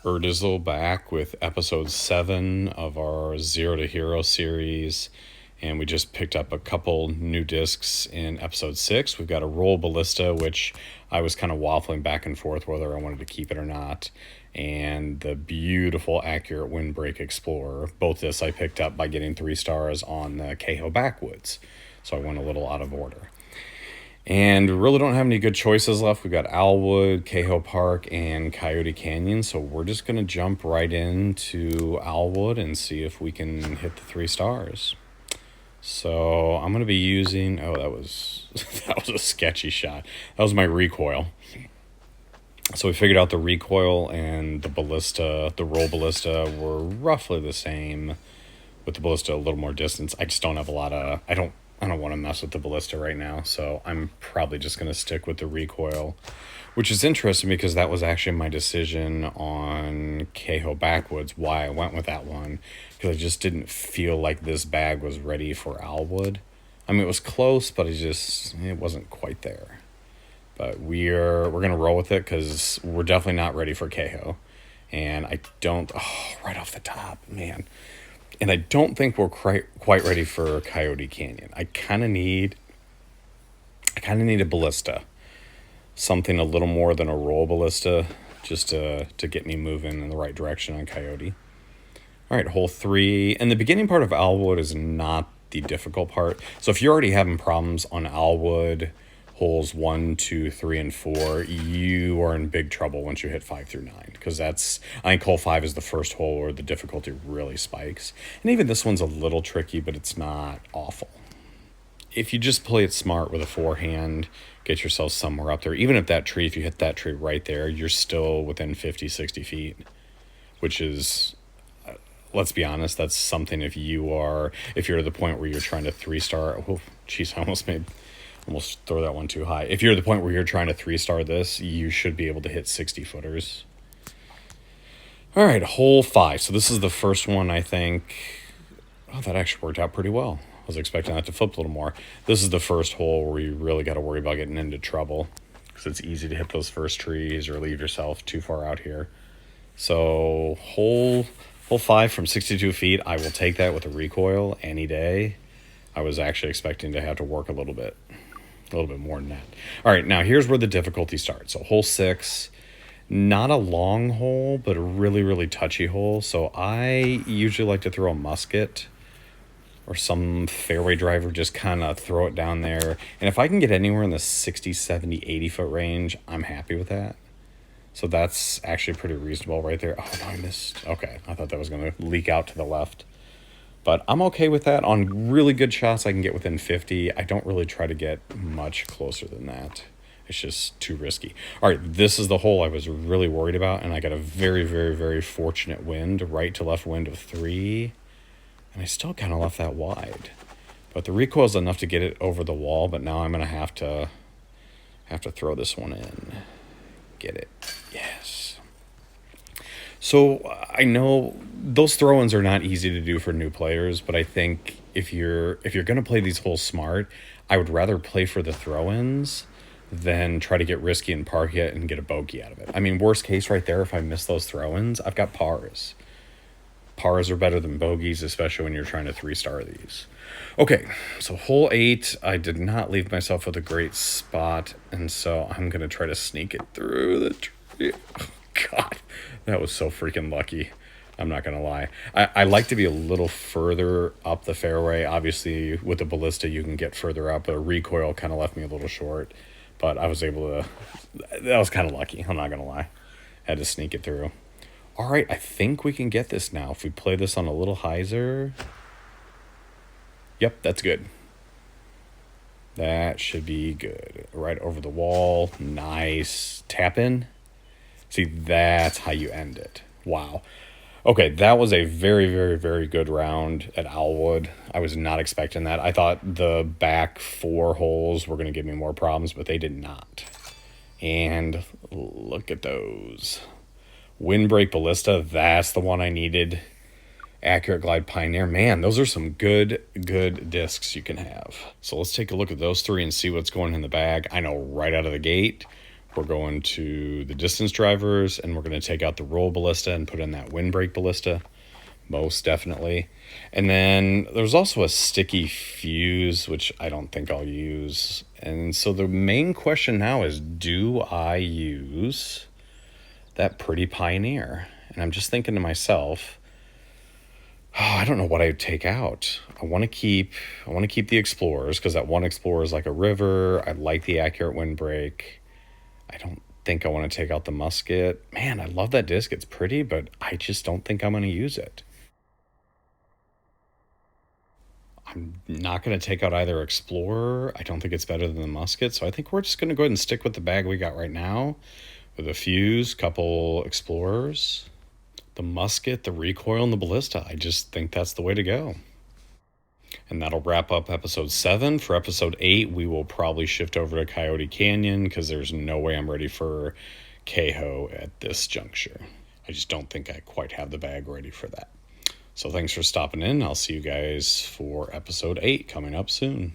Urdizzle back with episode 7 of our Zero to Hero series. And we just picked up a couple new discs in episode 6. We've got a Roll Ballista, which I was kind of waffling back and forth whether I wanted to keep it or not. And the beautiful Accurate Windbreak Explorer. Both this I picked up by getting 3 stars on the Cahoe Backwoods. So I went a little out of order. And we really don't have any good choices left. We've got Owlwood, Cahoe Park, and Coyote Canyon. So we're just going to jump right into Owlwood and see if we can hit the 3 stars. So I'm going to be using... Oh, that was a sketchy shot. That was my recoil. So we figured out the recoil and the ballista, the roll ballista, were roughly the same. With the ballista a little more distance. I just don't have a lot of... I don't want to mess with the ballista right now, so I'm probably just going to stick with the recoil, which is interesting because that was actually my decision on Cahoe Backwoods, why I went with that one, because I just didn't feel like this bag was ready for Owlwood. I mean, it was close, but it wasn't quite there. But we're going to roll with it because we're definitely not ready for Cahoe. And I don't... Oh, right off the top, man... And I don't think we're quite ready for Coyote Canyon. I kind of need a ballista, something a little more than a roll ballista, just to get me moving in the right direction on Coyote. All right, hole 3, and the beginning part of Owlwood is not the difficult part. So if you're already having problems on Owlwood, holes 1, 2, 3, and 4, you are in big trouble once you hit 5 through 9, because I think hole 5 is the first hole where the difficulty really spikes. And even this one's a little tricky, but it's not awful. If you just play it smart with a forehand, get yourself somewhere up there. Even if you hit that tree right there, you're still within 50, 60 feet, which is... Let's be honest, that's something if you're to the point where you're trying to 3-star... Oh, jeez, I almost throw that one too high. If you're at the point where you're trying to 3-star this, you should be able to hit 60-footers. All right, hole 5. So this is the first one, I think. Oh, that actually worked out pretty well. I was expecting that to flip a little more. This is the first hole where you really got to worry about getting into trouble, because it's easy to hit those first trees or leave yourself too far out here. So hole 5 from 62 feet, I will take that with a recoil any day. I was actually expecting to have to work a little bit more than that. All right, now here's where the difficulty starts. So hole 6, not a long hole, but a really, really touchy hole. So I usually like to throw a musket or some fairway driver, just kind of throw it down there. And if I can get anywhere in the 60, 70, 80-foot range, I'm happy with that. So that's actually pretty reasonable right there. Oh, no, I missed. Okay, I thought that was going to leak out to the left. But I'm okay with that. On really good shots, I can get within 50. I don't really try to get much closer than that. It's just too risky. All right, this is the hole I was really worried about, and I got a very, very, very fortunate wind, right to left wind of 3, and I still kind of left that wide. But the recoil is enough to get it over the wall, but now I'm going to have to throw this one in. Get it. Yes. So I know those throw-ins are not easy to do for new players, but I think if you're going to play these holes smart, I would rather play for the throw-ins than try to get risky and park it and get a bogey out of it. I mean, worst case right there, if I miss those throw-ins, I've got pars. Pars are better than bogeys, especially when you're trying to 3-star these. Okay, so hole 8, I did not leave myself with a great spot, and so I'm going to try to sneak it through the tree. Oh, God, that was so freaking lucky. I'm not going to lie. I like to be a little further up the fairway. Obviously, with the ballista, you can get further up. The recoil kind of left me a little short, but I was able to... That was kind of lucky. I'm not going to lie. I had to sneak it through. All right, I think we can get this now. If we play this on a little hyzer... Yep, that's good. That should be good. Right over the wall. Nice. Tap in. See, that's how you end it. Wow. Okay, that was a very, very, very good round at Owlwood. I was not expecting that. I thought the back 4 holes were going to give me more problems, but they did not. And look at those. Windbreak Ballista, that's the one I needed. Accurate Glide Pioneer. Man, those are some good discs you can have. So let's take a look at those 3 and see what's going in the bag. I know right out of the gate, We're going to the distance drivers, and we're going to take out the roll ballista and put in that windbreak ballista. Most definitely. And then there's also a sticky fuse, which I don't think I'll use. And so the main question now is, do I use that Pretty Pioneer? And I'm just thinking to myself, I don't know what I would take out. I want to keep the Explorers, because that one Explorer is like a river. I like the accurate windbreak. I don't think I want to take out the musket. Man, I love that disc. It's pretty, but I just don't think I'm going to use it. I'm not going to take out either Explorer. I don't think it's better than the musket. So I think we're just going to go ahead and stick with the bag we got right now, with a fuse, couple Explorers, the musket, the recoil, and the ballista. I just think that's the way to go. And that'll wrap up episode 7. For episode 8, we will probably shift over to Coyote Canyon, because there's no way I'm ready for Kehoe at this juncture. I just don't think I quite have the bag ready for that. So thanks for stopping in. I'll see you guys for episode 8 coming up soon.